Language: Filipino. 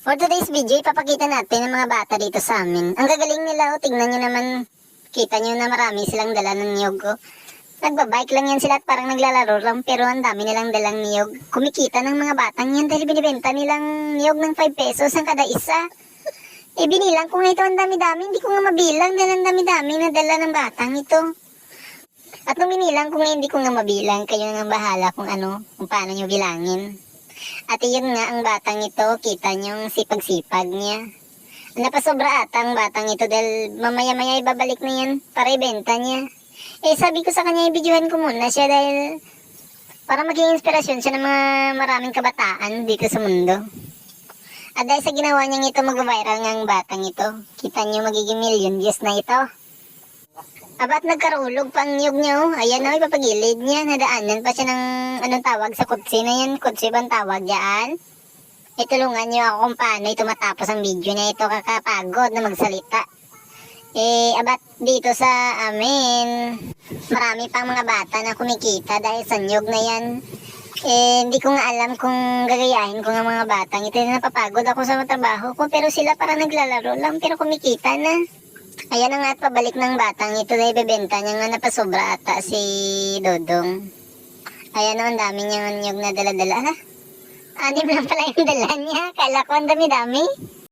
For today's video, ipapakita natin ang mga bata dito sa amin. Ang gagaling nila, oh. Tingnan nyo naman, kita nyo na marami silang dala ng niyog, oh. Nagbabike lang yan sila at parang naglalaro lang, pero ang dami nilang dalang niyog. Kumikita ng mga batang yan dahil binibenta nilang niyog ng 5 pesos ang kada isa. Binilang ko nga ito, ang dami-dami, hindi ko nga mabilang dahil ang dami-dami na dala ng batang ito. At nung binilang ko nga, hindi ko nga mabilang, kayo nga bahala kung paano nyo bilangin. At yun nga ang batang ito, kita nyo ang sipag-sipag niya. Napasobra ata ang batang ito dahil mamaya-maya ibabalik na yan para ibenta niya. Sabi ko sa kanya, ibidyohan ko muna siya dahil para maging inspirasyon siya ng mga maraming kabataan dito sa mundo. At dahil sa ginawa niyang ito, mag-viral nga ang batang ito. Kita nyo magiging million views na ito. Abat nagkarulog pa ang niyog niya, oh. Ayan, oh, ipapagilid niya. Nadaanan pa siya ng anong tawag sa kutsi na yan. Kutsi bang tawag yan? Itulungan niyo ako kung paano ito matapos ang video na ito. Kakapagod na magsalita. Abat dito sa amin, marami pang mga bata na kumikita dahil sa niyog na yan. Hindi ko nga alam kung gagayahin ko nga mga batang ito. Napapagod ako sa trabaho ko, pero sila parang naglalaro lang, pero kumikita na. Ayan na nga at pabalik ng batang ito dahil bebenta niya nga napasobra ata si Dodong. Ayan o, ang dami niyang niyog na dala-dala. 6 lang pala yung dala niya. Kala ko ang dami-dami.